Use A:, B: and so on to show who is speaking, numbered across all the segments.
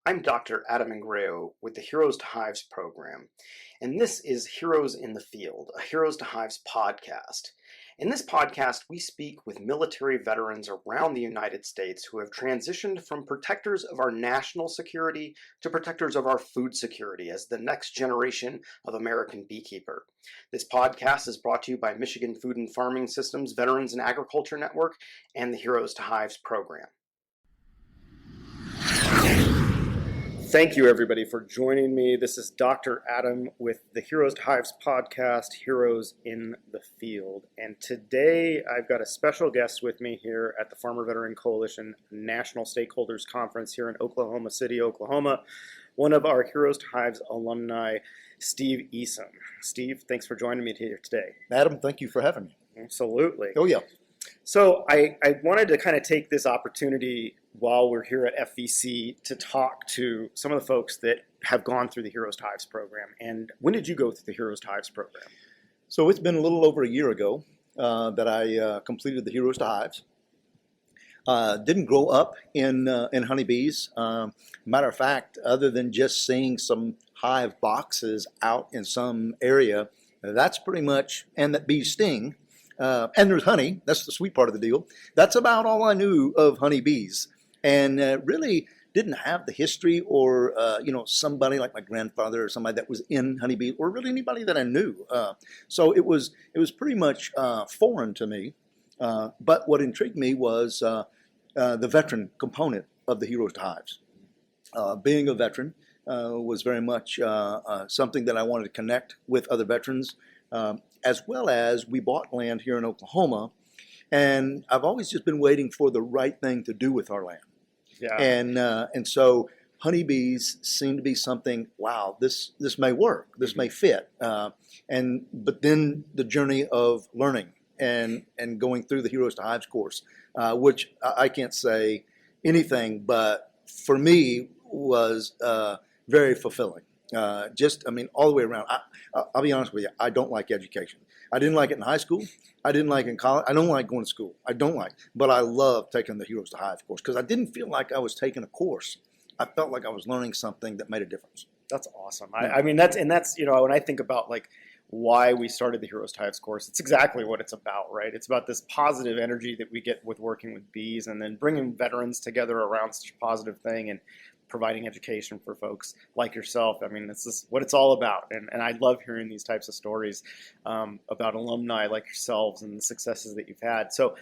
A: I'm Dr. Adam Ingrao with the Heroes to Hives program, and this is Heroes in the Field, a Heroes to Hives podcast. In this podcast, we speak with military veterans around the United States who have transitioned from protectors of our national security to protectors of our food security as the next generation of American beekeeper. This podcast is brought to you by Michigan Food and Farming Systems Veterans and Agriculture Network and the Heroes to Hives program. Thank you, everybody, for joining me. This is Dr. Adam with the Heroes to Hives podcast, Heroes in the Field. And today I've got a special guest with me here at the Farmer Veteran Coalition National Stakeholders Conference here in Oklahoma City, Oklahoma. One of our Heroes to Hives alumni, Steve Easom. Steve, thanks for joining me here today.
B: Adam, thank you for having me.
A: Absolutely.
B: Oh, yeah.
A: So I wanted to kind of take this opportunity while we're here at FVC to talk to some of the folks that have gone through the Heroes to Hives program. And when did you go through the Heroes to Hives program?
B: So it's been a little over a year ago that I completed the Heroes to Hives. Didn't grow up in honeybees. Matter of fact, other than just seeing some hive boxes out in some area, that's pretty much, and that bees sting. And there's honey. That's the sweet part of the deal. That's about all I knew of honeybees, and really didn't have the history or somebody like my grandfather or somebody that was in honeybees, or really anybody that I knew. So it was pretty much foreign to me. But what intrigued me was the veteran component of the Heroes to Hives. Being a veteran was very much something that I wanted to connect with other veterans. As well as we bought land here in Oklahoma, and I've always just been waiting for the right thing to do with our land.
A: Yeah.
B: And so honeybees seem to be something. Wow, this may work. This may fit. But then the journey of learning and going through the Heroes to Hives course, which I can't say anything, but for me was very fulfilling. All the way around. I'll be honest with you, I don't like education. I didn't like it in high school. I didn't like it in college. I don't like going to school. But I love taking the Heroes to Hives course because I didn't feel like I was taking a course. I felt like I was learning something that made a difference.
A: That's awesome. I mean, that's when I think about like why we started the Heroes to Hives course, it's exactly what it's about, right? It's about this positive energy that we get with working with bees and then bringing veterans together around such a positive thing and providing education for folks like yourself. I mean, this is what it's all about. And I love hearing these types of stories about alumni like yourselves and the successes that you've had. So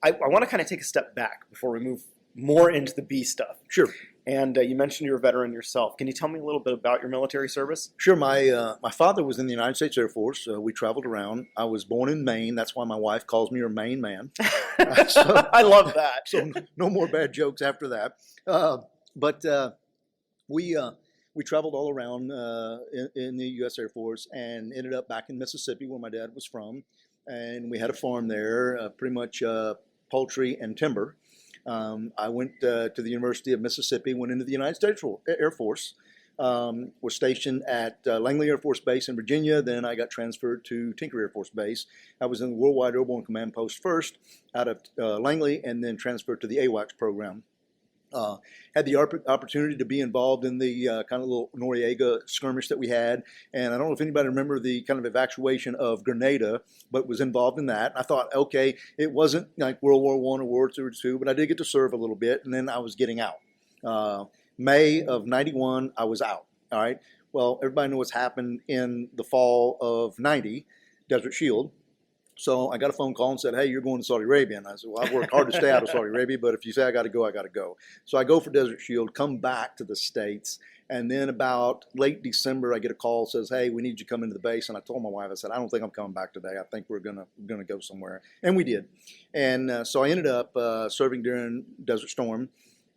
A: I want to kind of take a step back before we move more into the bee stuff.
B: Sure.
A: And you mentioned you're a veteran yourself. Can you tell me a little bit about your military service?
B: Sure. My father was in the United States Air Force. We traveled around. I was born in Maine. That's why my wife calls me her Maine man.
A: I love that.
B: So no more bad jokes after that. But we traveled all around in the U.S. Air Force and ended up back in Mississippi where my dad was from. And we had a farm there, pretty much poultry and timber. I went to the University of Mississippi, went into the United States Air Force, was stationed at Langley Air Force Base in Virginia. Then I got transferred to Tinker Air Force Base. I was in the Worldwide Airborne Command Post first out of Langley and then transferred to the AWACS program. Had the opportunity to be involved in the kind of little Noriega skirmish that we had. And I don't know if anybody remember the kind of evacuation of Grenada, but was involved in that. I thought, okay, it wasn't like World War I or World War II, but I did get to serve a little bit, and then I was getting out. May of 91, I was out. All right. Well, everybody knows what's happened in the fall of 90, Desert Shield. So I got a phone call and said, hey, you're going to Saudi Arabia. And I said, well, I've worked hard to stay out of Saudi Arabia, but if you say I got to go, I got to go. So I go for Desert Shield, come back to the States. And then about late December, I get a call, says, hey, we need you to come into the base. And I told my wife, I said, I don't think I'm coming back today. I think we're gonna go somewhere. And we did. And so I ended up serving during Desert Storm.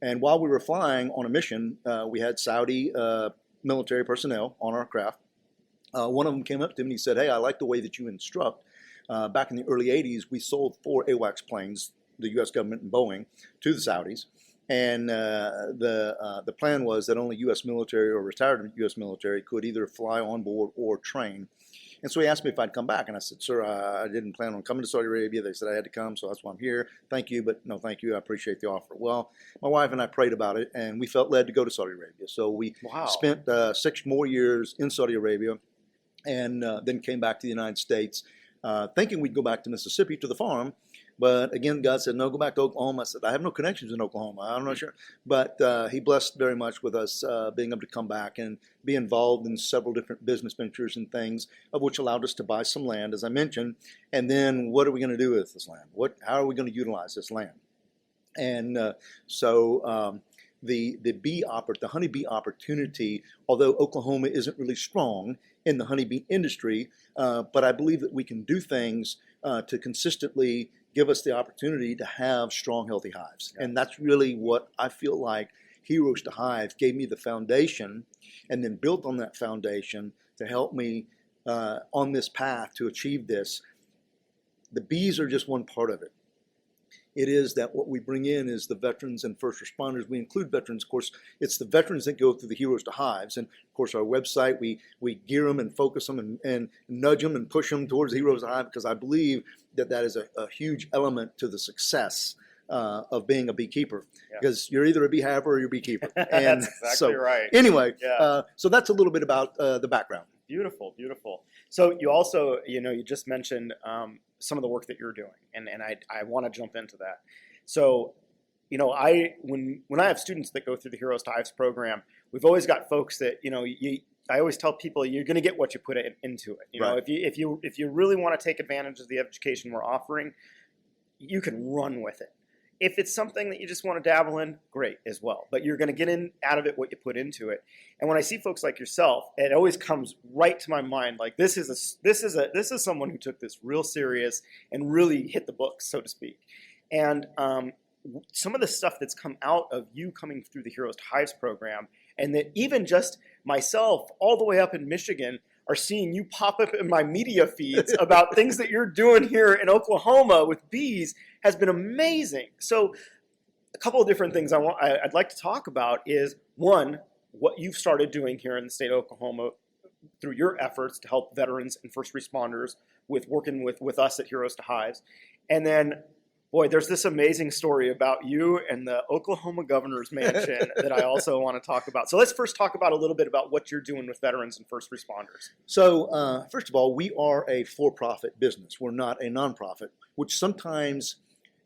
B: And while we were flying on a mission, we had Saudi military personnel on our craft. One of them came up to me and he said, hey, I like the way that you instruct. Back in the early 80s, we sold 4 AWACS planes, the U.S. government and Boeing, to the Saudis. And the plan was that only U.S. military or retired U.S. military could either fly on board or train. And so he asked me if I'd come back, and I said, sir, I didn't plan on coming to Saudi Arabia. They said I had to come, so that's why I'm here. Thank you, but no thank you. I appreciate the offer. Well, my wife and I prayed about it, and we felt led to go to Saudi Arabia. So we spent 6 more years in Saudi Arabia, and then came back to the United States, thinking we'd go back to Mississippi to the farm. But again, God said, no, go back to Oklahoma. I said, I have no connections in Oklahoma. I'm not sure. But he blessed very much with us being able to come back and be involved in several different business ventures and things, of which allowed us to buy some land, as I mentioned. And then what are we going to do with this land? How are we going to utilize this land? And so the honeybee opportunity, although Oklahoma isn't really strong in the honeybee industry, but I believe that we can do things to consistently give us the opportunity to have strong, healthy hives. Yeah. And that's really what I feel like Heroes to Hives gave me the foundation, and then built on that foundation to help me on this path to achieve this. The bees are just one part of it. It is that what we bring in is the veterans and first responders. We include veterans, of course. It's the veterans that go through the Heroes to Hives. And, of course, our website, we gear them and focus them and nudge them and push them towards the Heroes to Hive, because I believe that is a huge element to the success of being a beekeeper. Yeah. Because you're either a beehiver or you're a beekeeper. And
C: that's exactly right.
B: Anyway, yeah. So that's a little bit about the background.
C: Beautiful, beautiful. So you also, you just mentioned some of the work that you're doing, and I want to jump into that. So, when I have students that go through the Heroes to Hives program, we've always got folks that, I always tell people you're going to get what you put into it. You know, if you really want to take advantage of the education we're offering, you can run with it. If it's something that you just want to dabble in, great as well. But you're going to get out of it what you put into it. And when I see folks like yourself, it always comes right to my mind. Like this is someone who took this real serious and really hit the books, so to speak. And some of the stuff that's come out of you coming through the Heroes to Hives program, and that even just myself, all the way up in Michigan, are seeing you pop up in my media feeds about things that you're doing here in Oklahoma with bees, has been amazing. So a couple of different things I'd like to talk about is, one, what you've started doing here in the state of Oklahoma through your efforts to help veterans and first responders with working with us at Heroes to Hives. And then, boy, there's this amazing story about you and the Oklahoma governor's mansion that I also want to talk about. So let's first talk about a little bit about what you're doing with veterans and first responders.
B: So first of all, we are a for-profit business. We're not a nonprofit, which sometimes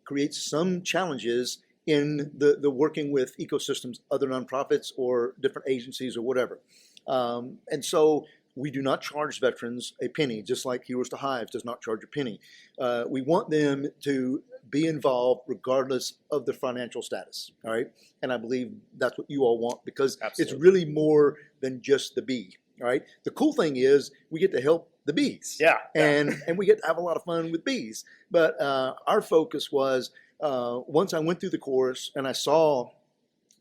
B: creates some challenges in the working with ecosystems, other nonprofits or different agencies or whatever. And so we do not charge veterans a penny, just like Heroes to Hives does not charge a penny. We want them to be involved regardless of their financial status, all right? And I believe that's what you all want, because It's really more than just the bee, all right? The cool thing is we get to help the bees.
C: Yeah.
B: And we get to have a lot of fun with bees. But our focus was, once I went through the course and I saw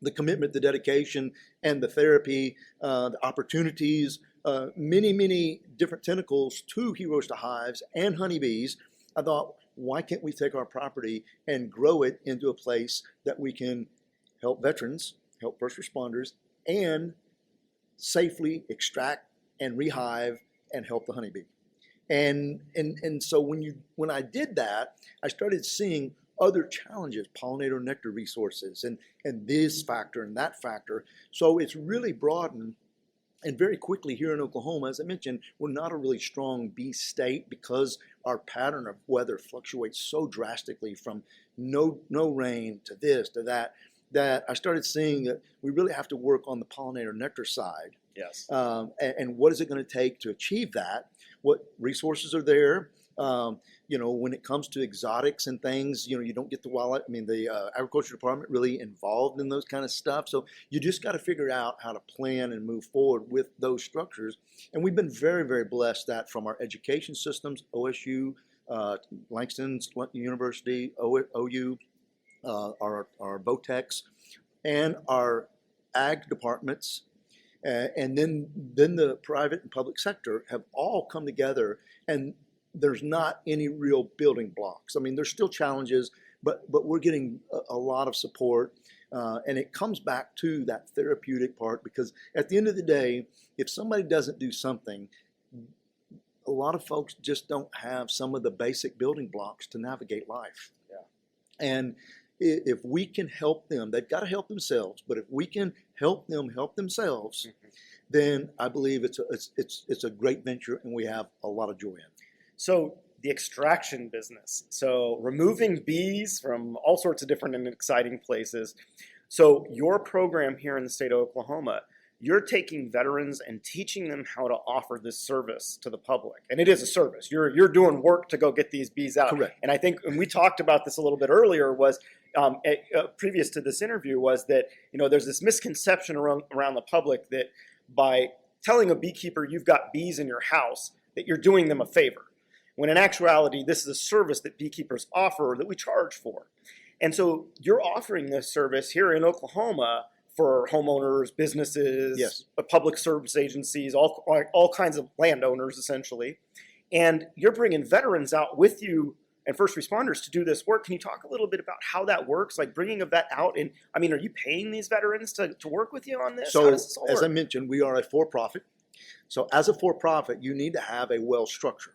B: the commitment, the dedication, and the therapy, the opportunities, many different tentacles to Heroes to Hives and honeybees, I thought, why can't we take our property and grow it into a place that we can help veterans, help first responders, and safely extract and rehive and help the honeybee. And so when I did that, I started seeing other challenges, pollinator nectar resources, and this factor and that factor. So it's really broadened. And very quickly here in Oklahoma, as I mentioned, we're not a really strong bee state because our pattern of weather fluctuates so drastically from no rain to this to that I started seeing that we really have to work on the pollinator nectar side.
C: Yes.
B: And what is it going to take to achieve that? What resources are there? When it comes to exotics and things, you don't get the wallet. I mean, the agriculture department really involved in those kind of stuff. So you just got to figure out how to plan and move forward with those structures. And we've been very, very blessed that from our education systems, OSU, Langston University, OU, our VOTEX, and our ag departments, and then the private and public sector have all come together, and there's not any real building blocks. I mean, there's still challenges, but we're getting a lot of support, and it comes back to that therapeutic part, because at the end of the day, if somebody doesn't do something, a lot of folks just don't have some of the basic building blocks to navigate life.
C: Yeah.
B: And if we can help them, they've got to help themselves. But if we can help them help themselves, then I believe it's a great venture, and we have a lot of joy in.
C: So the extraction business, so removing bees from all sorts of different and exciting places. So your program here in the state of Oklahoma, you're taking veterans and teaching them how to offer this service to the public. And it is a service. You're doing work to go get these bees out.
B: Correct.
C: And I think, and we talked about this a little bit earlier, was previous to this interview, was that, you know, there's this misconception around the public that by telling a beekeeper you've got bees in your house, that you're doing them a favor. When in actuality, this is a service that beekeepers offer that we charge for. And so you're offering this service here in Oklahoma for homeowners, businesses,
B: Yes.
C: Public service agencies, all kinds of landowners, essentially. And you're bringing veterans out with you and first responders to do this work. Can you talk a little bit about how that works, like bringing of that out? And I mean, are you paying these veterans to work with you on this? How
B: So,
C: does this all
B: as I
C: work?
B: mentioned, we are a for-profit. So, as a for-profit, you need to have a well structure.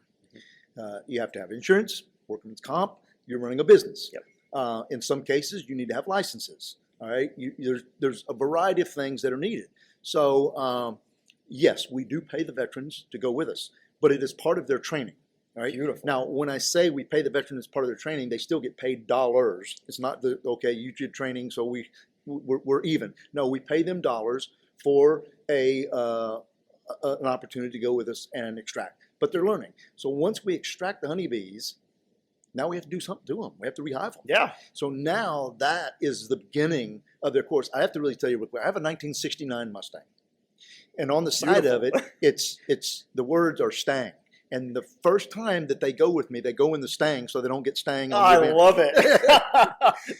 B: You have to have insurance, workman's comp. You're running a business.
C: Yep.
B: In some cases, you need to have licenses. All right. There's a variety of things that are needed. So, yes, we do pay the veterans to go with us, but it is part of their training. All right.
C: Beautiful.
B: Now, when I say we pay the veteran as part of their training, they still get paid dollars. It's not okay, you did training, so we're even. No, we pay them dollars for an opportunity to go with us and extract. But they're learning. So once we extract the honeybees, now we have to do something to them. We have to rehive them.
C: Yeah.
B: So now that is the beginning of their course. I have to really tell you real quick. I have a 1969 Mustang, and on the side of it, it's the words are Stang. And the first time that they go with me, they go in the Stang so they don't get Stang.
C: I love it.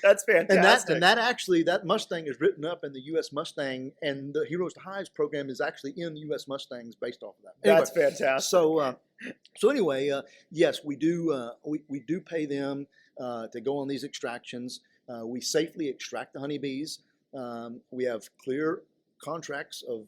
C: That's fantastic.
B: And that actually, that Mustang is written up in the U.S. Mustang, and the Heroes to Hives program is actually in U.S. Mustangs based off of that. Anyway,
C: That's fantastic.
B: So anyway, yes, we do we do pay them to go on these extractions. We safely extract the honeybees. We have clear contracts of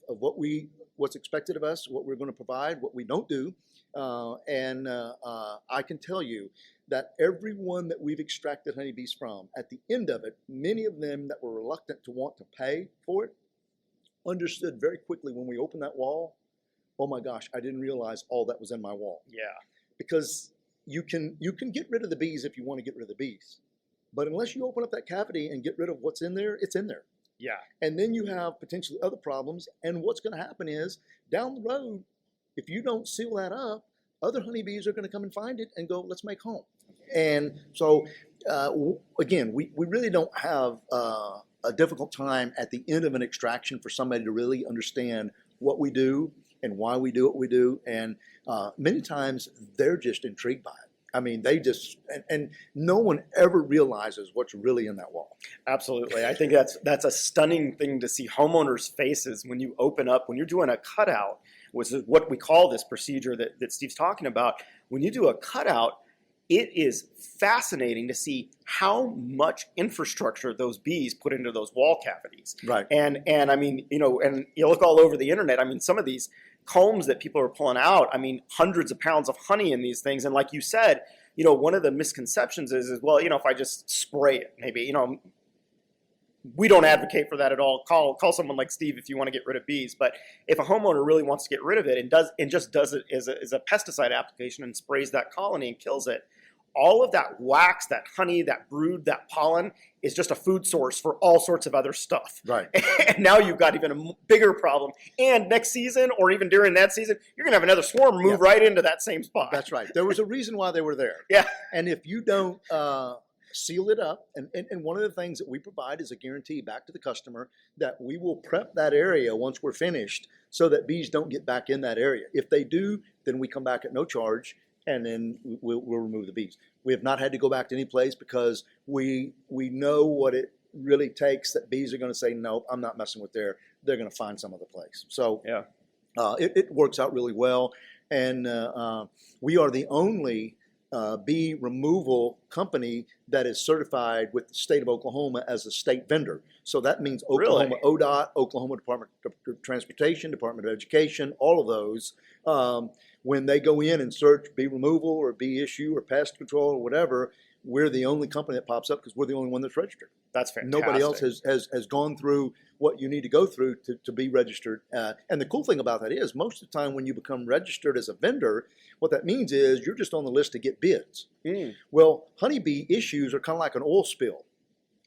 B: what's expected of us, what we're going to provide, what we don't do. And I can tell you that everyone that we've extracted honeybees from, at the end of it, many of them that were reluctant to want to pay for it, understood very quickly when we opened that wall, oh my gosh, I didn't realize all that was in my wall.
C: Yeah.
B: Because you can get rid of the bees if you want to get rid of the bees. But unless you open up that cavity and get rid of what's in there, it's in there.
C: Yeah.
B: And then you have potentially other problems. And what's going to happen is, down the road, if you don't seal that up, other honeybees are going to come and find it and go, let's make home. And so, again, we really don't have a difficult time at the end of an extraction for somebody to really understand what we do and why we do what we do. And many times they're just intrigued by it. I mean, they just, and no one ever realizes what's really in that wall.
C: Absolutely. I think that's a stunning thing to see homeowners' faces when you open up, when you're doing a cutout, which is what we call this procedure that Steve's talking about. When you do a cutout, it is fascinating to see how much infrastructure those bees put into those wall cavities.
B: Right.
C: And I mean, you know, and you look all over the internet, I mean, some of these combs that people are pulling out, I mean, hundreds of pounds of honey in these things. And like you said, you know, one of the misconceptions is well, you know, if I just spray it, maybe, you know, we don't advocate for that at all. Call someone like Steve if you want to get rid of bees. But if a homeowner really wants to get rid of it and just does it as a pesticide application and sprays that colony and kills it, all of that wax, that honey, that brood, that pollen is just a food source for all sorts of other stuff.
B: Right.
C: And now you've got even a bigger problem. And next season, or even during that season, you're going to have another swarm move right into that same spot.
B: That's right. There was a reason why they were there.
C: Yeah.
B: And if you don't seal it up, and one of the things that we provide is a guarantee back to the customer that we will prep that area once we're finished so that bees don't get back in that area. If they do, then we come back at no charge, and then we'll remove the bees. We have not had to go back to any place because we know what it really takes, that bees are going to say, no, I'm not messing with there. They're going to find some other place. So
C: yeah,
B: it works out really well. And we are the only bee removal company that is certified with the state of Oklahoma as a state vendor. So that means Oklahoma ODOT, Oklahoma Department of Transportation, Department of Education, all of those. when they go in and search bee removal or bee issue or pest control or whatever, we're the only company that pops up because we're the only one that's registered.
C: That's fantastic.
B: Nobody else has gone through what you need to go through to be registered. And the cool thing about that is most of the time when you become registered as a vendor, what that means is you're just on the list to get bids. Well, honeybee issues are kind of like an oil spill.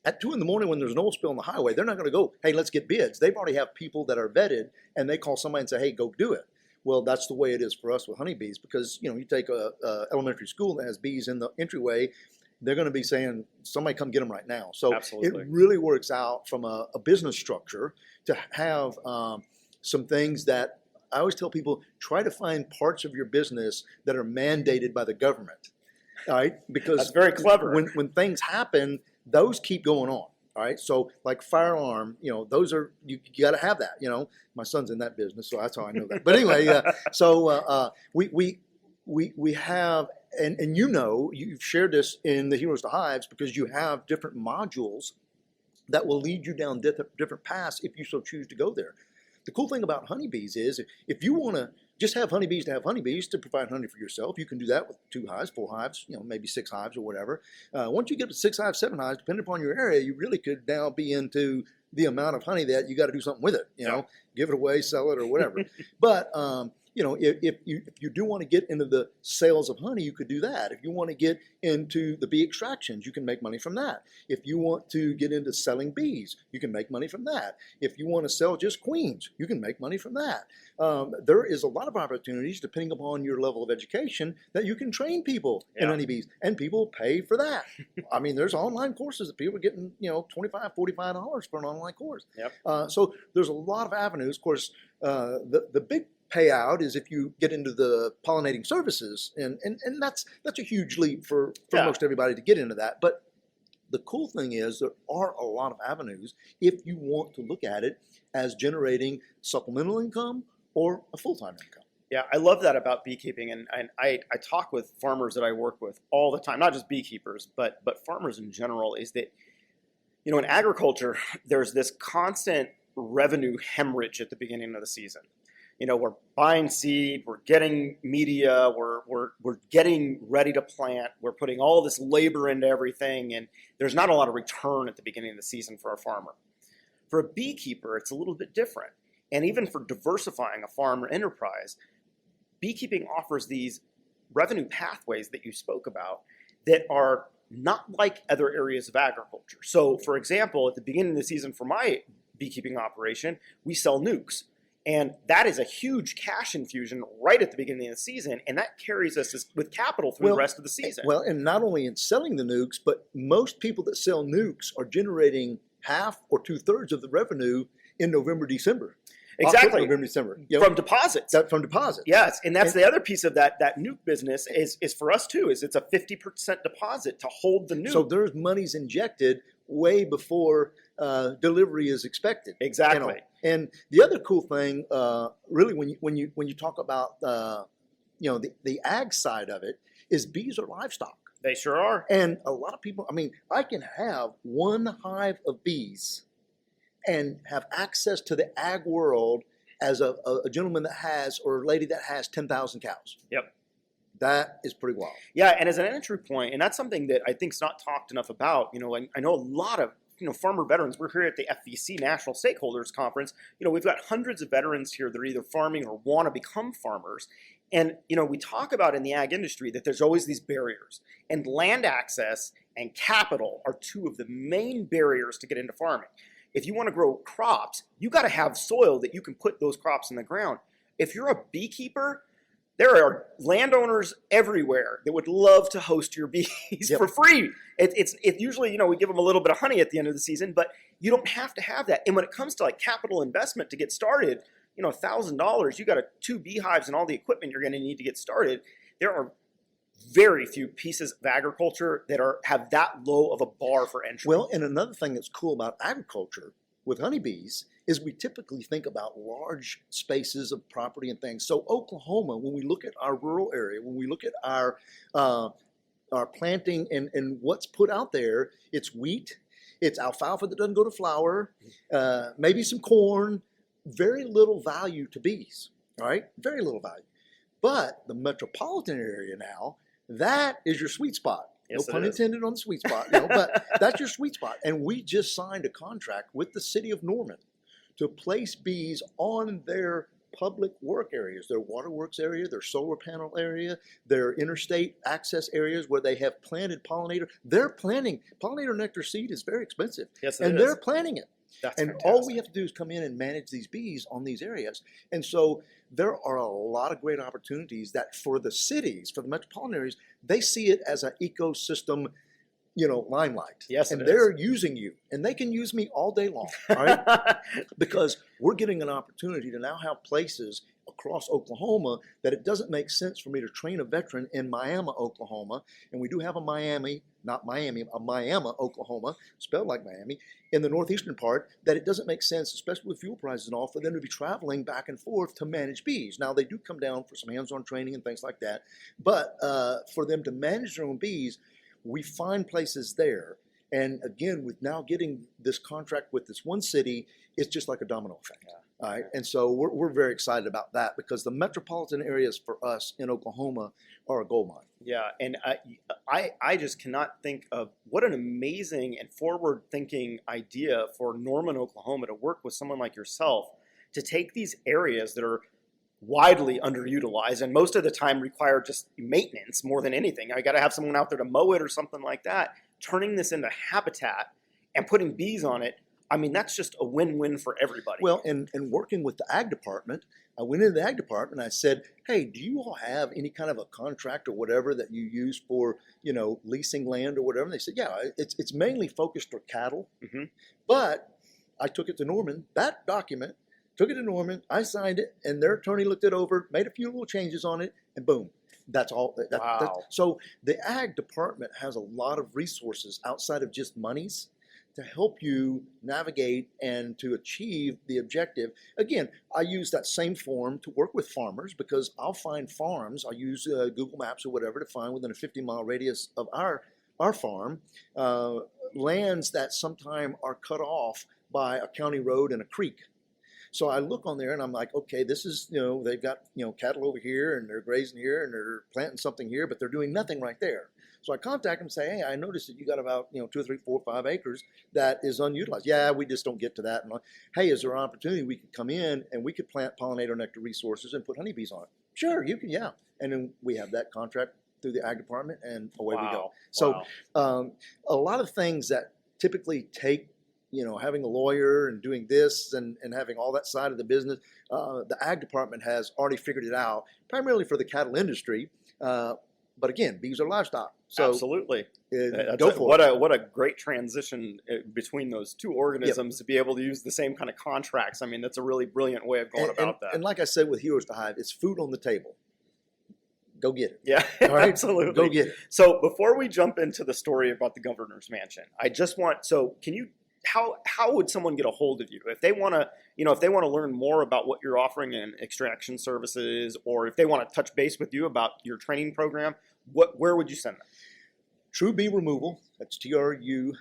B: At 2 a.m. when there's an oil spill on the highway, they're not going to go, hey, let's get bids. They've already have people that are vetted, and they call somebody and say, hey, go do it. Well, that's the way it is for us with honeybees because, you take a elementary school that has bees in the entryway, they're going to be saying, somebody come get them right now. So
C: Absolutely.
B: It really works out from a business structure to have some things that I always tell people, try to find parts of your business that are mandated by the government. All right? Because
C: that's very clever.
B: When things happen, those keep going on. All right, so like fire alarm, those are you got to have that. My son's in that business, so that's how I know that. But anyway, so we have, and you've shared this in the Heroes to Hives because you have different modules that will lead you down different paths if you so choose to go there. The cool thing about honeybees is if you want to just have honeybees to have honeybees to provide honey for yourself, you can do that with 2 hives, 4 hives, maybe 6 hives or whatever. Once you get to 6 hives, 7 hives, depending upon your area, you really could now be into the amount of honey that you got to do something with it. Give it away, sell it, or whatever. But if you do want to get into the sales of honey, you could do that. If you want to get into the bee extractions, you can make money from that. If you want to get into selling bees, you can make money from that. If you want to sell just queens, you can make money from that. There is a lot of opportunities, depending upon your level of education, that you can train people in honeybees, and people pay for that. I mean, there's online courses that people are getting, $25, $45 for an online course.
C: Yep.
B: So there's a lot of avenues. Of course, the big payout is if you get into the pollinating services, and that's a huge leap for most everybody to get into that. But the cool thing is there are a lot of avenues if you want to look at it as generating supplemental income or a full-time income.
C: Yeah, I love that about beekeeping, and I talk with farmers that I work with all the time, not just beekeepers, but farmers in general, is that, in agriculture, there's this constant revenue hemorrhage at the beginning of the season. We're buying seed, we're getting media, we're getting ready to plant, we're putting all this labor into everything, and there's not a lot of return at the beginning of the season for a farmer. For a beekeeper, it's a little bit different. And even for diversifying a farm or enterprise, beekeeping offers these revenue pathways that you spoke about that are not like other areas of agriculture. So, for example, at the beginning of the season for my beekeeping operation, we sell nukes. And that is a huge cash infusion right at the beginning of the season, and that carries us with capital through the rest of the season.
B: Well, and not only in selling the nukes, but most people that sell nukes are generating half or 2/3 of the revenue in November, December.
C: Exactly.
B: November, December.
C: From deposits.
B: From deposits.
C: Yes, and that's the other piece of that nuke business is for us too, is it's a 50% deposit to hold the nuke.
B: So there's monies injected way before delivery is expected.
C: Exactly.
B: And the other cool thing, really, when you talk about the ag side of it, is bees are livestock.
C: They sure are.
B: And a lot of people, I can have 1 hive of bees and have access to the ag world as a gentleman that has, or a lady that has 10,000 cows.
C: Yep.
B: That is pretty wild.
C: Yeah, and as an entry point, and that's something that I think is not talked enough about. I know a lot of farmer veterans. We're here at the FVC National Stakeholders Conference. We've got hundreds of veterans here that are either farming or want to become farmers. And, we talk about in the ag industry that there's always these barriers. And land access and capital are 2 of the main barriers to get into farming. If you want to grow crops, you got to have soil that you can put those crops in the ground. If you're a beekeeper, there are landowners everywhere that would love to host your bees for free. It's usually, we give them a little bit of honey at the end of the season, but you don't have to have that. And when it comes to like capital investment to get started, $1,000, you got 2 beehives and all the equipment you're going to need to get started. There are very few pieces of agriculture that have that low of a bar for entry.
B: Well, and another thing that's cool about agriculture with honeybees is we typically think about large spaces of property and things. So Oklahoma, when we look at our rural area, when we look at our planting and what's put out there, it's wheat, it's alfalfa that doesn't go to flower, maybe some corn, very little value to bees, all right? Very little value. But the metropolitan area now, that is your sweet spot.
C: Yes,
B: No pun
C: it is.
B: intended on the sweet spot, you know, but that's your sweet spot. And we just signed a contract with the city of Norman to place bees on their public work areas, their waterworks area, their solar panel area, their interstate access areas where they have planted pollinator. They're planting pollinator nectar seed is very expensive,
C: Yes, it
B: and
C: is.
B: they're planting it.
C: That's
B: And
C: fantastic.
B: all we have to do is come in and manage these bees on these areas. And so there are a lot of great opportunities that for the cities, for the metropolitan areas, they see it as an ecosystem, you know, limelight.
C: Yes,
B: and
C: it
B: they're using you, and they can use me all day long, all right? Because we're getting an opportunity to now have places across Oklahoma that it doesn't make sense for me to train a veteran in Miami, Oklahoma, and we do have a Miami, not Miami, a Miami, Oklahoma, spelled like Miami, in the northeastern part, that it doesn't make sense, especially with fuel prices and all, for them to be traveling back and forth to manage bees. Now, they do come down for some hands-on training and things like that, but for them to manage their own bees, we find places there. And again, with now getting this contract with this one city, it's just like a domino effect.
C: Yeah.
B: All right. And so we're very excited about that because the metropolitan areas for us in Oklahoma are a gold mine.
C: Yeah, and I just cannot think of what an amazing and forward-thinking idea for Norman, Oklahoma, to work with someone like yourself to take these areas that are widely underutilized and most of the time require just maintenance more than anything. I got to have someone out there to mow it or something like that. Turning this into habitat and putting bees on it, I mean, that's just a win-win for everybody.
B: Well, and working with the ag department, I went into the ag department and I said, hey, do you all have any kind of a contract or whatever that you use for, you know, leasing land or whatever? And they said, yeah, it's mainly focused for cattle.
C: Mm-hmm.
B: But I took it to Norman, that document, took it to Norman, I signed it, and their attorney looked it over, made a few little changes on it, and boom. That's all.
C: Wow.
B: So the ag department has a lot of resources outside of just monies to help you navigate and to achieve the objective. Again, I use that same form to work with farmers because I'll find farms, I'll use Google Maps or whatever to find within a 50-mile radius of our farm, lands that sometime are cut off by a county road and a creek. So I look on there and I'm like, okay, this is, you know, they've got, you know, cattle over here and they're grazing here and they're planting something here, but they're doing nothing right there. So I contact them and say, hey, I noticed that you got about, you know, 2 or 3, 4, 5 acres that is unutilized. Yeah, we just don't get to that. And hey, is there an opportunity we could come in and we could plant pollinator nectar resources and put honeybees on it? Sure, you can, yeah. And then we have that contract through the ag department and away we go. So a lot of things that typically take, you know, having a lawyer and doing this and having all that side of the business, the ag department has already figured it out, primarily for the cattle industry. But again, bees are livestock. So
C: absolutely.
B: Go for it.
C: What a great transition between those two organisms to be able to use the same kind of contracts. I mean, that's a really brilliant way of going about that.
B: And like I said with Heroes to Hive, it's food on the table. Go get it.
C: Yeah,
B: all right?
C: Absolutely.
B: Go get it.
C: So before we jump into the story about the governor's mansion, I just want, so can you, how would someone get a hold of you if they want to, you know, if they want to learn more about what you're offering in extraction services, or if they want to touch base with you about your training program, where would you send them?
B: True Bee Removal. That's TRU,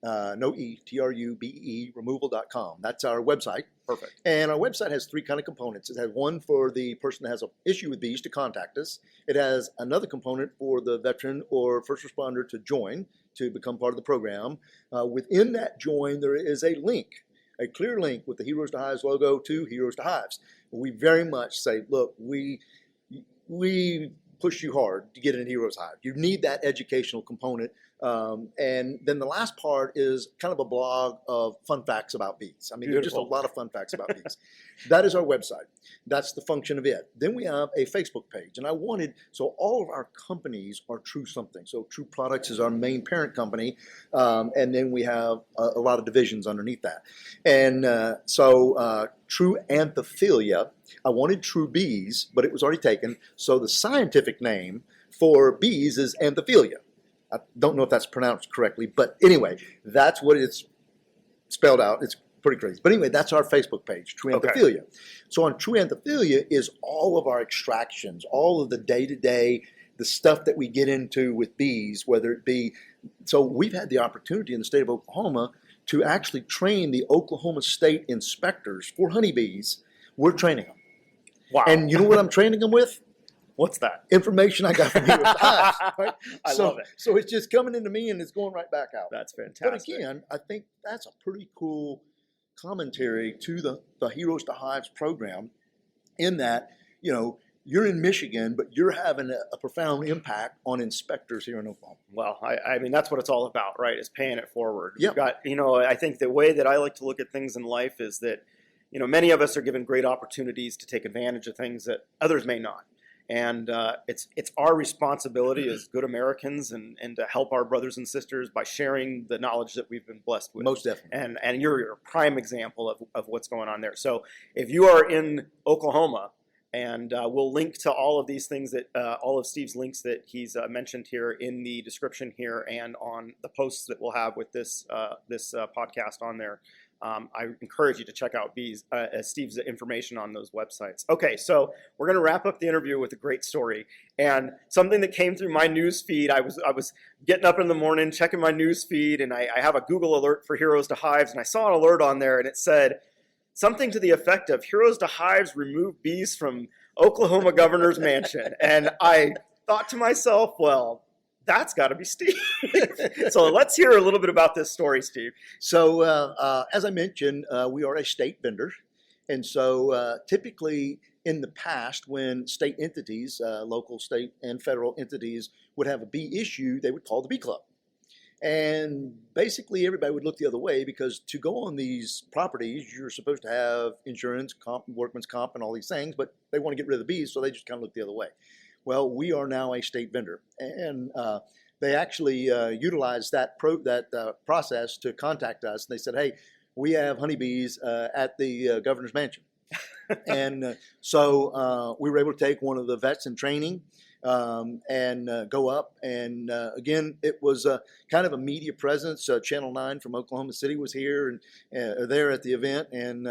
B: no E, TRUBE removal.com. That's our website.
C: Perfect.
B: And our website has 3 kind of components. It has one for the person that has an issue with bees to contact us. It has another component for the veteran or first responder to join, to become part of the program. Within that join, there is a link, a clear link with the Heroes to Hives logo to Heroes to Hives. We very much say, look, we push you hard to get in Heroes Hive. You need that educational component. And then the last part is kind of a blog of fun facts about bees. I mean, there's just a lot of fun facts about bees. That is our website. That's the function of it. Then we have a Facebook page. And I wanted, so all of our companies are True Something. So True Products is our main parent company. And then we have a lot of divisions underneath that. And so True Anthophilia, I wanted True Bees, but it was already taken. So the scientific name for bees is Anthophilia. I don't know if that's pronounced correctly, but anyway, that's what it's spelled out. It's pretty crazy. But anyway, that's our Facebook page, True Anthophilia. Okay. So on True Anthophilia is all of our extractions, all of the day-to-day, the stuff that we get into with bees, whether it be, so we've had the opportunity in the state of Oklahoma to actually train the Oklahoma State inspectors for honeybees. We're training them.
C: Wow.
B: And you know what I'm training them with?
C: What's that?
B: Information I got from Heroes to Hives. Right?
C: I love it.
B: So it's just coming into me and it's going right back out.
C: That's fantastic.
B: But again, I think that's a pretty cool commentary to the Heroes to Hives program, in that, you're in Michigan, but you're having a profound impact on inspectors here in Oklahoma.
C: Well, I mean, that's what it's all about, right? Is paying it forward.
B: Yep.
C: You've got, I think the way that I like to look at things in life is that, many of us are given great opportunities to take advantage of things that others may not. And it's our responsibility as good Americans and to help our brothers and sisters by sharing the knowledge that we've been blessed with.
B: Most definitely.
C: And you're a prime example of what's going on there. So if you are in Oklahoma, and we'll link to all of these things all of Steve's links that he's mentioned here in the description here and on the posts that we'll have with this podcast on there. I encourage you to check out Steve's information on those websites. Okay, so we're going to wrap up the interview with a great story and something that came through my news feed. I was getting up in the morning, checking my news feed, and I have a Google alert for Heroes to Hives, and I saw an alert on there, and it said something to the effect of Heroes to Hives remove bees from Oklahoma governor's mansion. And I thought to myself, well, that's got to be Steve. So let's hear a little bit about this story, Steve.
B: So as I mentioned, we are a state vendor. And so typically in the past, when state entities, local, state, and federal entities would have a bee issue, they would call the bee club. And basically everybody would look the other way, because to go on these properties, you're supposed to have insurance, workman's comp, and all these things, but they want to get rid of the bees, so they just kind of look the other way. Well, we are now a state vendor, and they actually utilized that process to contact us. And they said, hey, we have honeybees at the governor's mansion. And so we were able to take one of the vets in training and go up. And again, it was kind of a media presence. Channel 9 from Oklahoma City was here and there at the event. And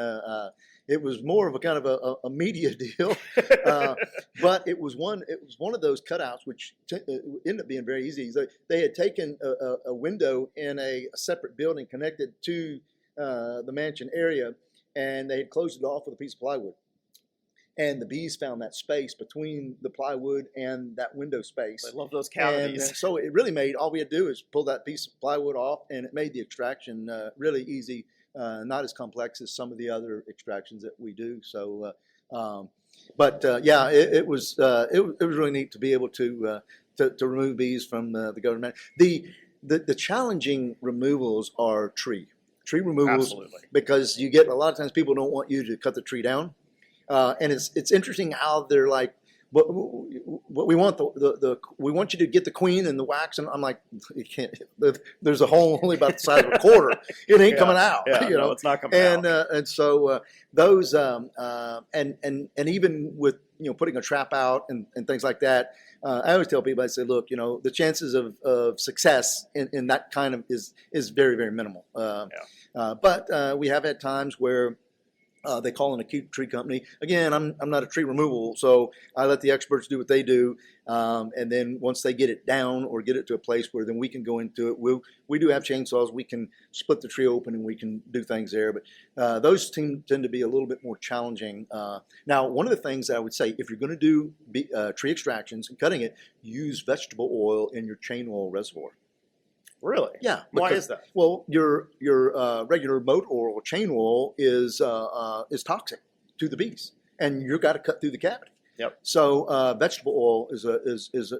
B: it was more of a kind of a media deal, but it was one of those cutouts which ended up being very easy. They had taken a window in a separate building connected to the mansion area, and they had closed it off with a piece of plywood. And the bees found that space between the plywood and that window space.
C: I love those cavities.
B: And so it really made, all we had to do is pull that piece of plywood off, and it made the extraction really easy. Not as complex as some of the other extractions that we do. So, yeah, it was really neat to be able to remove bees from the government. The challenging removals are tree removals. Absolutely. Because you get a lot of times people don't want you to cut the tree down, and it's interesting how they're like, what we want we want you to get the queen and the wax, and I'm like, you can't. There's a hole only about the size of a quarter. It ain't coming out.
C: Yeah, no, it's not coming out.
B: And so those and even with putting a trap out and things like that, I always tell people, I say, look, the chances of success in that kind of is very, very minimal. But we have had times where they call in a tree company. Again, I'm not a tree removal, so I let the experts do what they do. And then once they get it down or get it to a place where then we can go into it, we do have chainsaws. We can split the tree open and we can do things there. But those tend to be a little bit more challenging. Now, one of the things that I would say, if you're going to do tree extractions and cutting it, use vegetable oil in your chain oil reservoir.
C: Really?
B: Yeah.
C: Why is that?
B: Well, your regular boat oil, chain oil, is toxic to the bees, and you've got to cut through the cavity.
C: Yep.
B: So vegetable oil is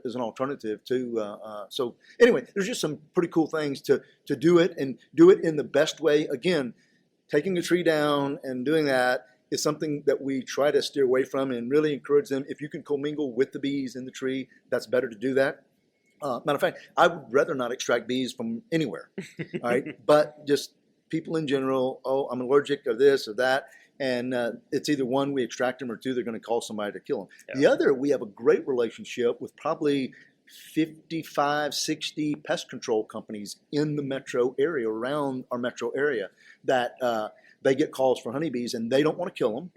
B: an alternative to. So anyway, there's just some pretty cool things to do it, and do it in the best way. Again, taking a tree down and doing that is something that we try to steer away from, and really encourage them. If you can commingle with the bees in the tree, that's better to do that. Matter of fact, I would rather not extract bees from anywhere, all right? But just people in general, I'm allergic to this or that, and it's either one, we extract them, or two, they're going to call somebody to kill them. Yeah. The other, we have a great relationship with probably 55, 60 pest control companies in the metro area, around our metro area, that they get calls for honeybees, and they don't want to kill them,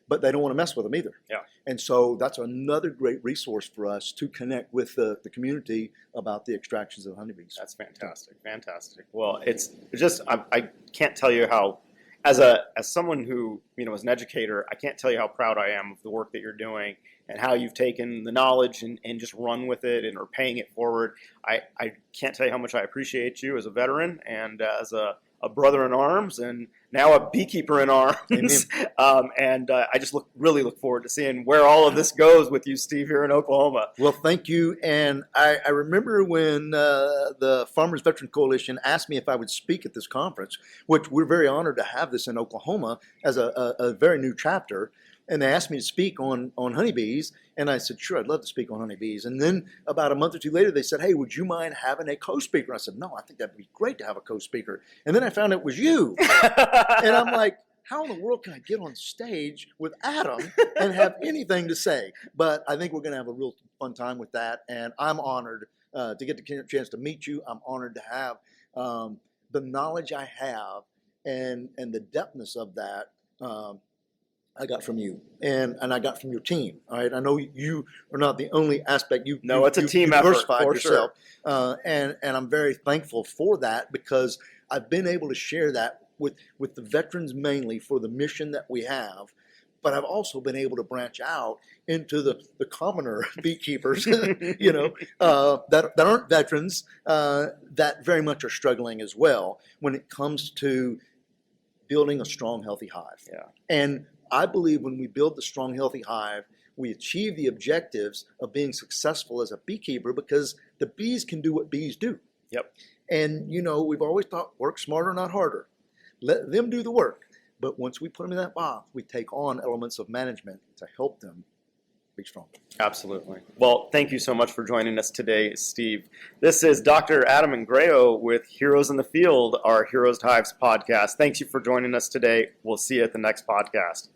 B: but they don't want to mess with them either.
C: Yeah.
B: And so that's another great resource for us to connect with the community about the extractions of honeybees.
C: That's fantastic. Fantastic. Well, it's just, I can't tell you how as someone who, is an educator, I can't tell you how proud I am of the work that you're doing and how you've taken the knowledge and just run with it and are paying it forward. I can't tell you how much I appreciate you as a veteran and as a brother in arms and now a beekeeper in arms. I just really look forward to seeing where all of this goes with you, Steve, here in Oklahoma.
B: Well, thank you. And I remember when the Farmers Veteran Coalition asked me if I would speak at this conference, which we're very honored to have this in Oklahoma as a very new chapter. And they asked me to speak on honeybees. And I said, sure, I'd love to speak on honeybees. And then about a month or two later, they said, hey, would you mind having a co-speaker? I said, no, I think that'd be great to have a co-speaker. And then I found it was you. And I'm like, how in the world can I get on stage with Adam and have anything to say? But I think we're going to have a real fun time with that. And I'm honored to get the chance to meet you. I'm honored to have the knowledge I have and the depthness of that I got from you and I got from your team. All right, I know you are not the only aspect.
C: It's a team effort
B: diversified
C: for
B: yourself,
C: sure.
B: And I'm very thankful for that because I've been able to share that with the veterans mainly for the mission that we have. But I've also been able to branch out into the commoner beekeepers, that aren't veterans, that very much are struggling as well when it comes to building a strong, healthy hive.
C: Yeah.
B: And I believe when we build the strong, healthy hive, we achieve the objectives of being successful as a beekeeper because the bees can do what bees do.
C: Yep.
B: And, we've always thought work smarter, not harder. Let them do the work. But once we put them in that box, we take on elements of management to help them be strong.
C: Absolutely. Well, thank you so much for joining us today, Steve. This is Dr. Adam Ingrao with Heroes in the Field, our Heroes to Hives podcast. Thanks you for joining us today. We'll see you at the next podcast.